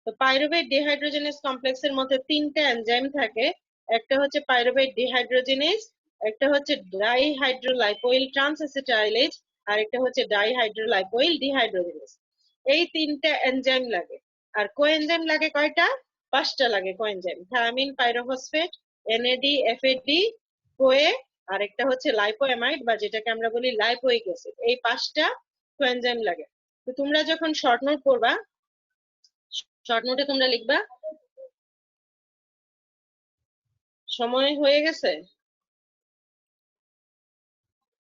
তো পাইরুভেট ডিহাইড্রোজেনেস কমপ্লেক্সের মধ্যে তিনটা এনজাইম থাকে। একটা হচ্ছে পাইরুভেট ডিহাইড্রোজেনেস, একটা হচ্ছে ডাইহাইড্রোলাইপোইল ট্রান্সএসিটাইলেজ, আর একটা হচ্ছে ডাইহাইড্রোলাইপোইল ডিহাইড্রোজেনেস। এই তিনটা এনজাইম লাগে। আর কোএনজাইম লাগে কয়টা? 5টা লাগে coenzyme. Thiamine pyrophosphate, NAD, FAD, CoA, আর একটা হচ্ছে লাইপোএমাইড বা যেটাকে আমরা বলি লাইপোইক অ্যাসিড। এই 5টা কোএনজাইম লাগে। তো তোমরা যখন শর্ট নোট পড়বা, শর্ট নোটে তোমরা লিখবা, সময় হয়ে গেছে?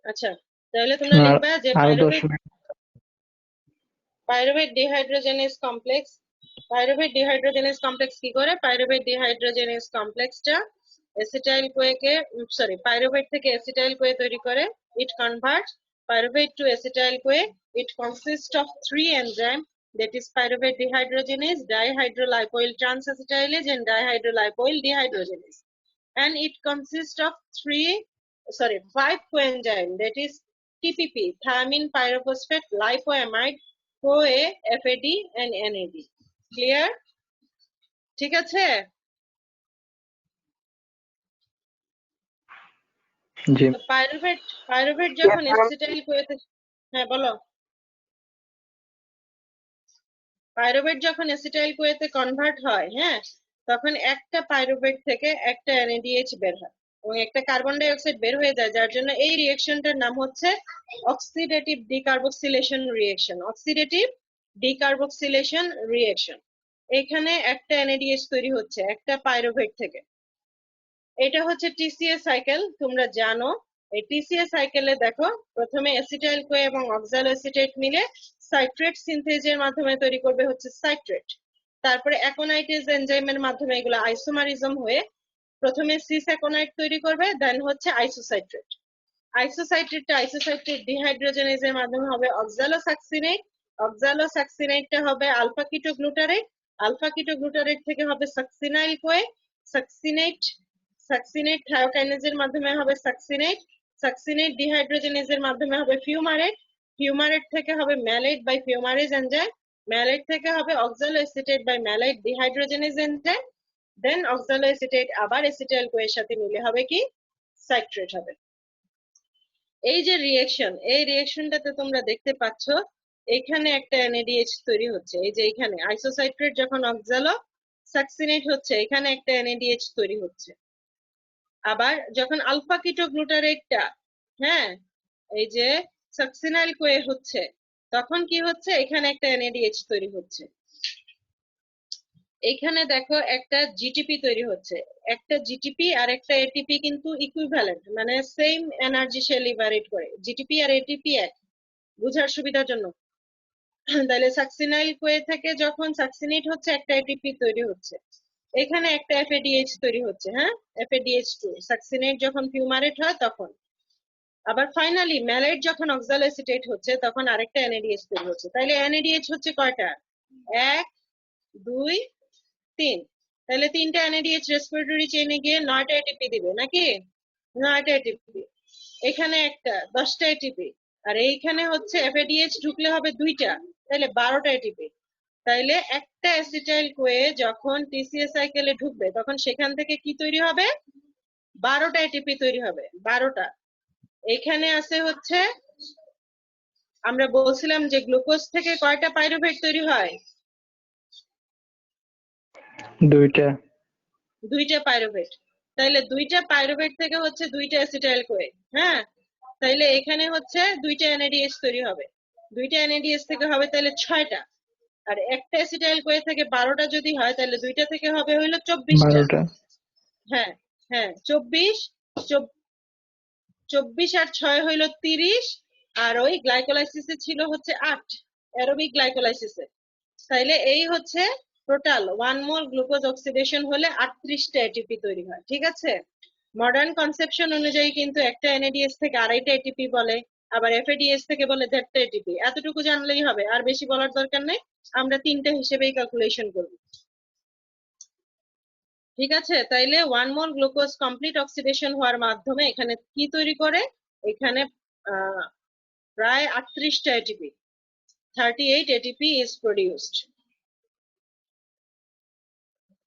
আচ্ছা, তাহলে তোমরা আর লিখবা যে আরো 10 pyruvate minute. Pyruvate dehydrogenase complex. Pyruvate dehydrogenase complex কি করে? পাইরুভেট ডিহাইড্রোজেনেস কমপ্লেক্সটা এসিটাইল কোয়েকে পাইরুভেট থেকে এসিটাইল কোয়ে তৈরি করে। It converts pyruvate to acetyl CoA. It consists of 3 enzymes, that is pyruvate dehydrogenase, dihydrolipoyl transacetylase, and dihydrolipoyl dehydrogenase. And it consists of 5 coenzymes, that is TPP, thiamine pyrophosphate, lipoamide, CoA, FAD, and NAD. Clear? ঠিক আছে? জি তো পাইরুভেট যখন এসিটাইল কোয়েতে, হ্যাঁ বলো। পাইরুভেট যখন এসিটাইল কোয়েতে কনভার্ট হয়, হ্যাঁ, তখন একটা পাইরুভেট থেকে একটা NADH বের হয় এবং একটা কার্বন ডাই অক্সাইড বের হয়ে যায়, যার জন্য এই রিঅ্যাকশনটার নাম হচ্ছে oxidative decarboxylation reaction. Oxidative decarboxylation reaction. এখানে একটা NADH তৈরি হচ্ছে একটা পাইরুভেট থেকে। এটা হচ্ছে টিসিএ সাইকেল, তোমরা জানো। এই টিসিএ সাইকেলে দেখো, প্রথমে অ্যাসিটাইল কোয়ে এবং অক্সালোএসিটেট মিলে সাইট্রেট সিনথেজের মাধ্যমে তৈরি করবে হচ্ছে সাইট্রেট। তারপরে অ্যাকোনাইটেজ এনজাইমের মাধ্যমে এগুলো আইসোমারিজম হয়ে প্রথমে সিস অ্যাকোনাইট তৈরি করবে, দেন হচ্ছে আইসোসাইট্রেট। আইসোসাইট্রেট ডিহাইড্রোজেনেজের মাধ্যমে হবে অক্সালোসাক্সিনেট। অক্সালোসাক্সিনেটটা হবে আলফা কিটোগ্লুটারেট। আলফা কিটোগ্লুটারেট থেকে হবে সাকসিনাইল কোয়ে। সাকসিনেট সাকসিনেট থায়োকাইনেজের মাধ্যমে হবে সাকসিনেট। সাকসিনেট ডিহাইড্রোজেনেজের মাধ্যমে হবে ফিউমারেট। ফিউমারেট থেকে হবে ম্যালেট বাই ফিউমারেজ এনজাইম। ম্যালেট থেকে হবে অক্সালোএসিটেট বাই ম্যালেট ডিহাইড্রোজেনেজ এনজাইম। দেন অক্সালোএসিটেট আবার এসিটাইল কোয়ের সাথে মিলে হবে কি? সাইট্রেট হবে। এই যে রিঅ্যাকশন, এই রিঅ্যাকশনটাতে তোমরা দেখতে পাচ্ছ এখানে একটা NADH তৈরি হচ্ছে। এই যে এখানে আইসোসাইট্রেট যখন অক্সালো সাকসিনেট হচ্ছে, এখানে একটা NADH তৈরি হচ্ছে। আবার যখন আলফা কিটোগ্লুটারেটটা, হ্যাঁ, এই যে সাকসিনাইল কোয়ে হচ্ছে, তখন কি হচ্ছে? এখানে একটা NADH তৈরি হচ্ছে। এখানে দেখো একটা জিটিপি তৈরি হচ্ছে। একটা জিটিপি আর একটা এটিপি কিন্তু ইকুইভ্যালেন্ট, মানে সেম এনার্জি সে লিবারেট করে। জিটিপি আর এটিপি এক, বুঝার সুবিধার জন্য। তাহলে সাকসিনাইল কোয়ে থেকে যখন সাকসিনেট হচ্ছে, একটা এটিপি তৈরি হচ্ছে, এখানে একটা FADH তৈরি হচ্ছে, হ্যাঁ, FADH2। সাকসিনেট যখন ফিউমারেট হয় তখন। আবার ফাইনালি ম্যালেট যখন অক্সালোএসিটেট হচ্ছে, তখন আরেকটা NADH তৈরি হচ্ছে। তাইলে NADH হচ্ছে কয়টা? 1, 2, 3। তাহলে 3টা NADH রেসপিরেটরি চেইনে গিয়ে 9টা ATP দিবে নাকি? 9টা ATP। এখানে একটা 10টা ATP। আর এইখানে হচ্ছে FADH ঢুকলে হবে 2টা, তাহলে 12টা ATP। তাইলে একটা অ্যাসিটাইল কোয়ে যখন টিসিএ সাইকেলে ঢুকবে, তখন সেখান থেকে কি তৈরি হবে? 12টা ATP তৈরি হবে। 12টা। এখানে আছে হচ্ছে, আমরা বলছিলাম যে গ্লুকোজ থেকে কয়টা পাইরুভেট তৈরি হয়? 2টা। দুইটা পাইরুভেট, তাইলে দুইটা পাইরুভেট থেকে হচ্ছে দুইটা অ্যাসিটাইল কোয়ে। হ্যাঁ, তাইলে এখানে হচ্ছে দুইটা এনএডিএস তৈরি হবে, দুইটা এনএডিএস থেকে হবে তাহলে 6টা, আর একটা অ্যাসিটাইল কোয়ে থেকে 12টা যদি হয় তাহলে দুইটা থেকে হবে হইলো 24টা। 12টা। হ্যাঁ হ্যাঁ, 24 আর 6 হইল 30, আর ওই গ্লাইকোলাইসিসে ছিল হচ্ছে 8 অ্যারোবিক গ্লাইকোলাইসিসে। তাইলে এই হচ্ছে টোটাল 1 মোল গ্লুকোজ অক্সিডেশন হলে 38টা এটিপি তৈরি হয়। ঠিক আছে, মডার্ন কনসেপশন অনুযায়ী কিন্তু একটা এনএডিএস থেকে আড়াইটা এটিপি বলে, আবার এফএডিএস থেকে বলে 1.5টা এটিপি। এতটুকু জানলেই হবে, আর বেশি বলার দরকার নেই, আমরা 3টা হিসেবেই ক্যালকুলেশন করব। ঠিক আছে, তাইলে 1 মোল গ্লুকোজ কমপ্লিট অক্সিডেশন হওয়ার মাধ্যমে এখানে কি তৈরি করে, এখানে প্রায় 38টা এটিপি, 38 এটিপি ইজ প্রডিউসড।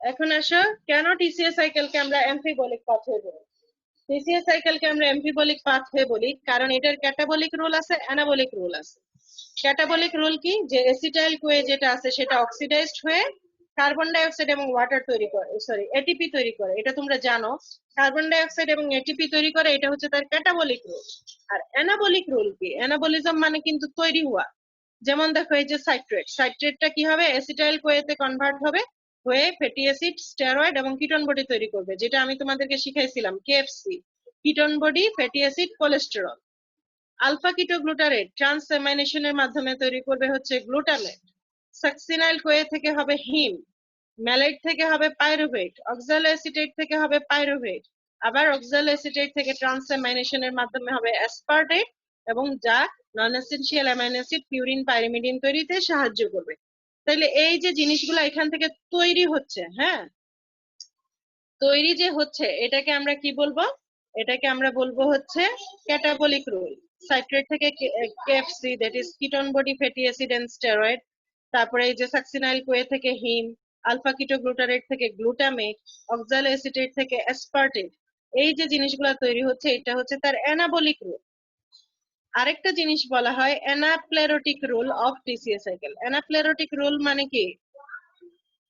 এখন আসো, কেন টিসিএ সাইকেলকে আমরা অ্যামফিবলিক পাথওয়ে বলি? টিসিএ সাইকেলকে আমরা অ্যামফিবলিক পাথওয়ে বলি কারণ এটার ক্যাটাবলিক রুল আছে, অ্যানাবলিক রুল আছে। ক্যাটাবলিক রুল কি, যে অ্যাসিটাইল কোয়ে যেটা আছে সেটা অক্সিডাইজড হয়ে কার্বন ডাই অক্সাইড এবং ওয়াটার তৈরি করে, সরি এটিপি তৈরি করে, এটা তোমরা জানো। কার্বন ডাই অক্সাইড এবং এটিপি তৈরি করে, এটা হচ্ছে তার ক্যাটাবলিক রুল। আর অ্যানাবলিক রুল কি, অ্যানাবলিজম মানে কিন্তু তৈরি হওয়া। যেমন দেখো এই যে সাইট্রেট, সাইট্রেটটা কি হবে, অ্যাসিটাইল কোয়েতে কনভার্ট হবে, হয়ে ফ্যাটি অ্যাসিড, স্টেরয়েড এবং কিটোন বডি তৈরি করবে, যেটা আমি তোমাদেরকে শিখাইছিলাম KFC, ketone body, fatty acid, cholesterol. Alpha ketoglutarate ট্রান্সঅ্যামাইনেশনের মাধ্যমে তৈরি করবে হচ্ছে গ্লুটামেট। সাকসিনাইল কোয়ে থেকে হবে হিম, ম্যালেট থেকে হবে পাইরুভেট, অক্সালোএসিটেট থেকে হবে পাইরুভেট, আবার অক্সালোএসিটেট থেকে ট্রান্সঅ্যামাইনেশনের মাধ্যমে হবে অ্যাসপার্টেট, এবং যা non essential amino acid purine pyrimidine তৈরিতে সাহায্য করবে। তাইলে এই যে জিনিসগুলো এখান থেকে তৈরি হচ্ছে, হ্যাঁ তৈরি যে হচ্ছে, এটাকে আমরা কি বলবো, এটাকে আমরা বলবো হচ্ছে ক্যাটাবলিক রুল। সাইট্রেট থেকে KFC, that is ketone body, fatty acid and steroid, তারপরে এই যে সাকসিনাইল কোয়ে থেকে হিম, আলফা কিটোগ্লুটারেট থেকে গ্লুটামেট, অক্সালোএসিটেট থেকে অ্যাসপার্টেট, এই যে জিনিসগুলো তৈরি হচ্ছে এটা হচ্ছে তার অ্যানাবলিক রুল। আরেকটা জিনিস বলা হয় anaplerotic rule of TCA cycle. Anaplerotic rule মানে কি,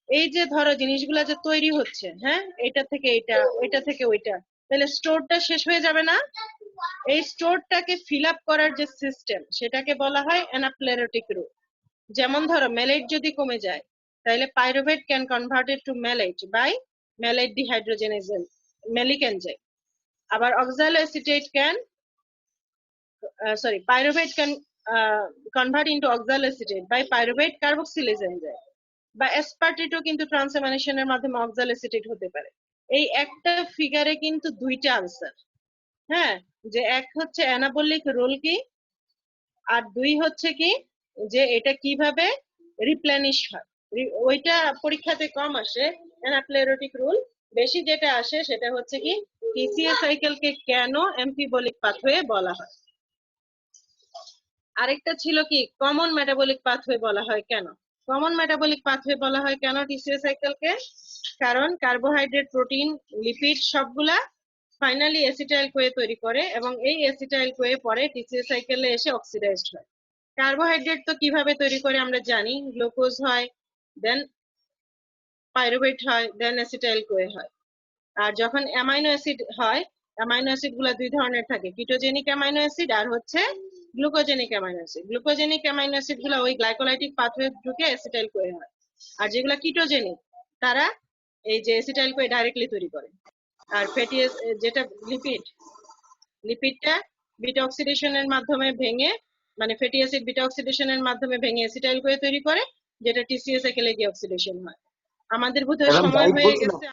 এই যে ধরো জিনিসগুলা যে তৈরি হচ্ছে, হ্যাঁ এটা থেকে এটা, ওইটা থেকে ওইটা, তাহলে স্টোরটা শেষ হয়ে যাবে না? এই স্টোরটাকে ফিল আপ করার যে সিস্টেম সেটাকে বলা হয় অ্যানাপ্লেরোটিক রুল। যেমন ধরো ম্যালেট যদি কমে যায় তাহলে pyruvate can converted to malate by malate dehydrogenase malic enzyme. আবার oxaloacetate can pyruvate can convert into oxaloacetate by pyruvate carboxylase enzyme, বা অ্যাসপার্টেটও কিন্তু ট্রান্সঅ্যামিনেশনের মাধ্যমে অক্সালোএসিটেট হতে পারে। এই একটা ফিগারে কিন্তু দুইটা আনসার, হ্যাঁ, যে এক হচ্ছে অ্যানাবলিক রুল কি, আর দুই হচ্ছে কি যে এটা কিভাবে রিপ্লেনিশ হয়। ওইটা পরীক্ষাতে কম আসে অ্যানাপ্লেরোটিক রুল, বেশি যেটা আসে সেটা হচ্ছে কি টিসিএ সাইকেলকে কেন অ্যামফিবলিক পাথওয়ে বলা হয়। আরেকটা ছিল কি কমন মেটাবলিক পাথওয়ে বলা হয় কেন। কমন মেটাবলিক পাথওয়ে বলা হয় কেন টিসিএ সাইকেলকে, কারণ কার্বোহাইড্রেট, প্রোটিন, লিপিড সবগুলা ফাইনালি অ্যাসিটাইল কোয়ে তৈরি করে, এবং এই অ্যাসিটাইল কোয়ে পরে টিসিএ সাইকেলে এসে অক্সিডাইজড হয়। কার্বোহাইড্রেট তো কিভাবে তৈরি করে আমরা জানি, গ্লুকোজ হয়, দেন পাইরুভেট হয়, দেন অ্যাসিটাইল কোয়ে হয়। আর যখন অ্যামাইনো অ্যাসিড হয়, অ্যামাইনো অ্যাসিড গুলা দুই ধরনের থাকে, কিটোজেনিক অ্যামাইনো অ্যাসিড আর হচ্ছে glucogenic amino acid. Glucogenic amino acid গুলা ওই গ্লাইকোলাইটিক পাথওয়ে ঢুকে অ্যাসিটাইল কোয়ে হয়, আর যেগুলা কিটোজেনিক তারা এই যে অ্যাসিটাইল কোয়ে ডাইরেক্টলি তৈরি করে। আর ফ্যাটি যেটা লিপিডটা বিটা অক্সিডেশনের মাধ্যমে ভেঙে, মানে ফ্যাটি অ্যাসিড বিটা অক্সিডেশনের মাধ্যমে ভেঙে অ্যাসিটাইল কোয়ে তৈরি করে, যেটা টিসিএ সাইকেলে গিয়ে অক্সিডেশন হয়। আমাদের বোধহয় সময় হয়ে গেছে।